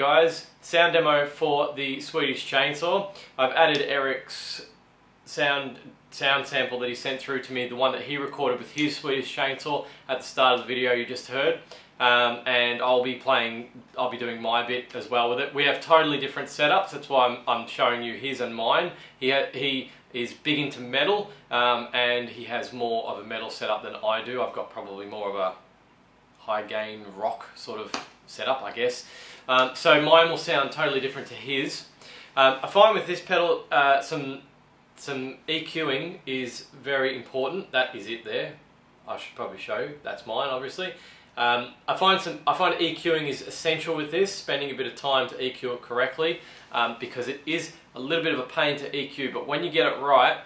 guys, sound demo for the Swedish chainsaw. I've added Eric's sound sample that he sent through to me, the one that he recorded with his Swedish chainsaw at the start of the video you just heard. And I'll be doing my bit as well with it. We have totally different setups, that's why I'm showing you his and mine. He is big into metal, and he has more of a metal setup than I do. I've got probably more of a high gain rock sort of setup, I guess. So mine will sound totally different to his. I find with this pedal some EQing is very important. That is it there. I should probably show you. That's mine, obviously. I find EQing is essential with this, spending a bit of time to EQ it correctly, because it is a little bit of a pain to EQ, but when you get it right,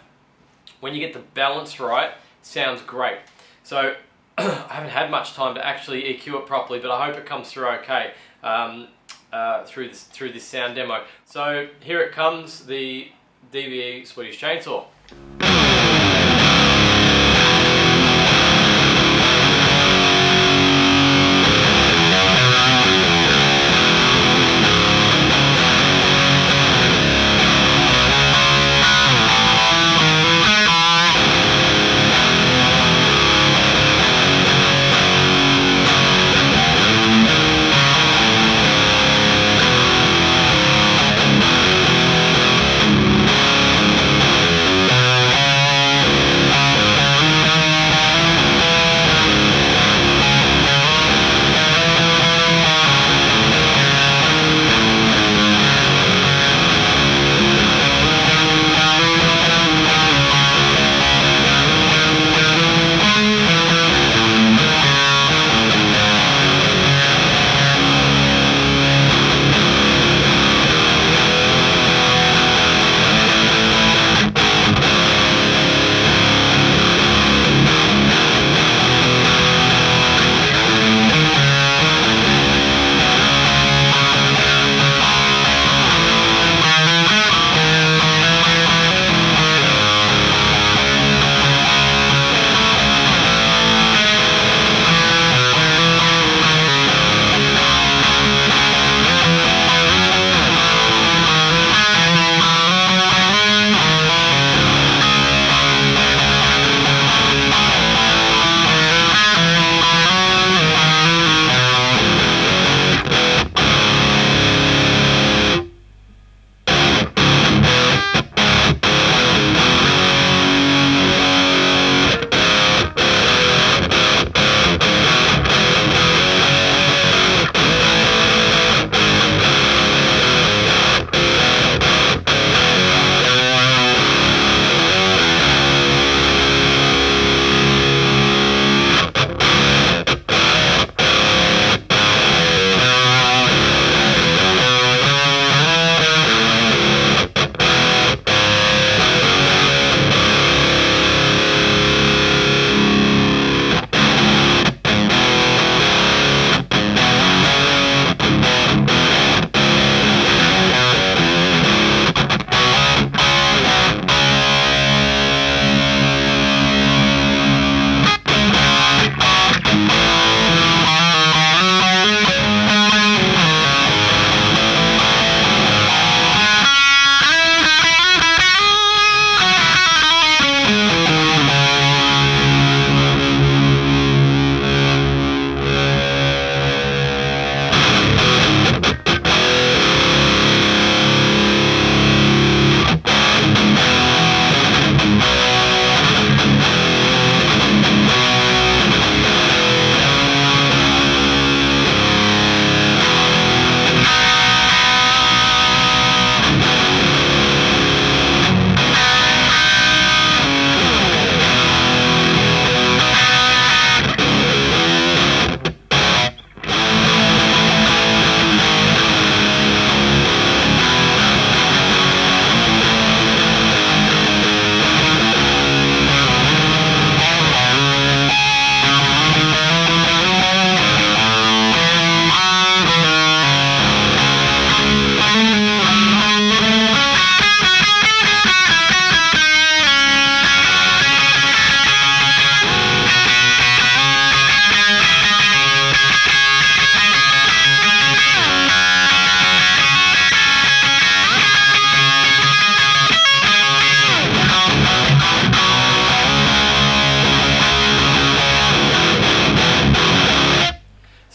when you get the balance right, it sounds great. So I haven't had much time to actually EQ it properly, but I hope it comes through okay through this sound demo. So here it comes, the DBE Swedish chainsaw.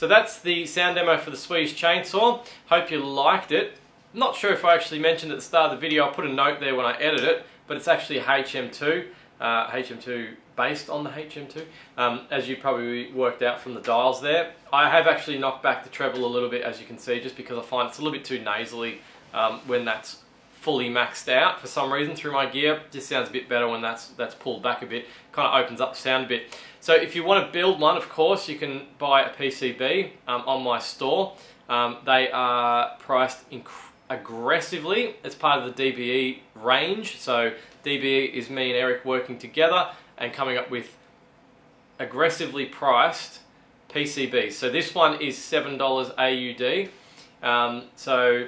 So that's the sound demo for the Swedish chainsaw. Hope you liked it. Not sure if I actually mentioned at the start of the video, I'll put a note there when I edit it, but it's actually a HM-2. HM-2 based on the HM-2, as you probably worked out from the dials there. I have actually knocked back the treble a little bit, as you can see, just because I find it's a little bit too nasally when that's fully maxed out for some reason through my gear. It just sounds a bit better when that's pulled back a bit. Kind of opens up the sound a bit. So if you want to build one, of course, you can buy a PCB on my store. They are priced aggressively as part of the DBE range. So DBE is me and Eric working together and coming up with aggressively priced PCBs. So this one is $7 AUD. So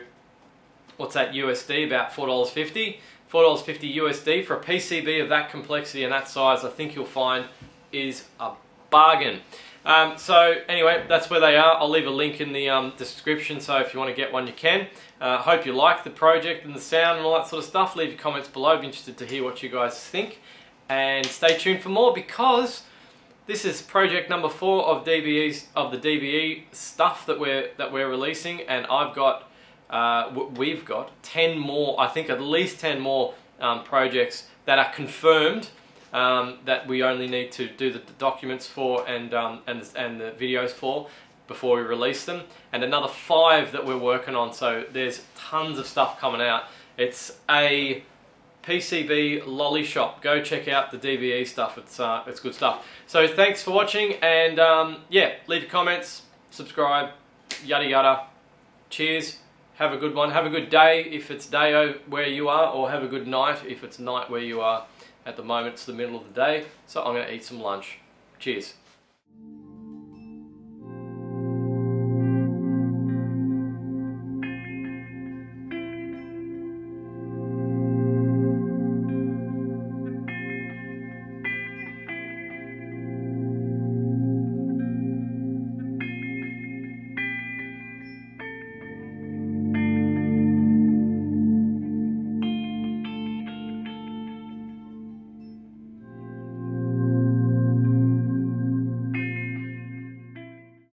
what's that USD? About $4.50. $4.50 USD for a PCB of that complexity and that size. I think you'll find is a bargain. So anyway, that's where they are. I'll leave a link in the description, so if you want to get one, you can. Hope you like the project and the sound and all that sort of stuff. Leave your comments below. I'd be interested to hear what you guys think. And stay tuned for more, because this is project number 4 of the DBE stuff that we're releasing, and we've got 10 more. I think at least 10 more projects that are confirmed. That we only need to do the documents for and the videos for before we release them, and another 5 that we're working on. So there's tons of stuff coming out. It's a PCB lolly shop. Go check out the DBE stuff. It's good stuff. So thanks for watching, and yeah, leave your comments, subscribe, yada yada. Cheers. Have a good one. Have a good day if it's day where you are, or have a good night if it's night where you are. At the moment, it's the middle of the day, so I'm going to eat some lunch. Cheers.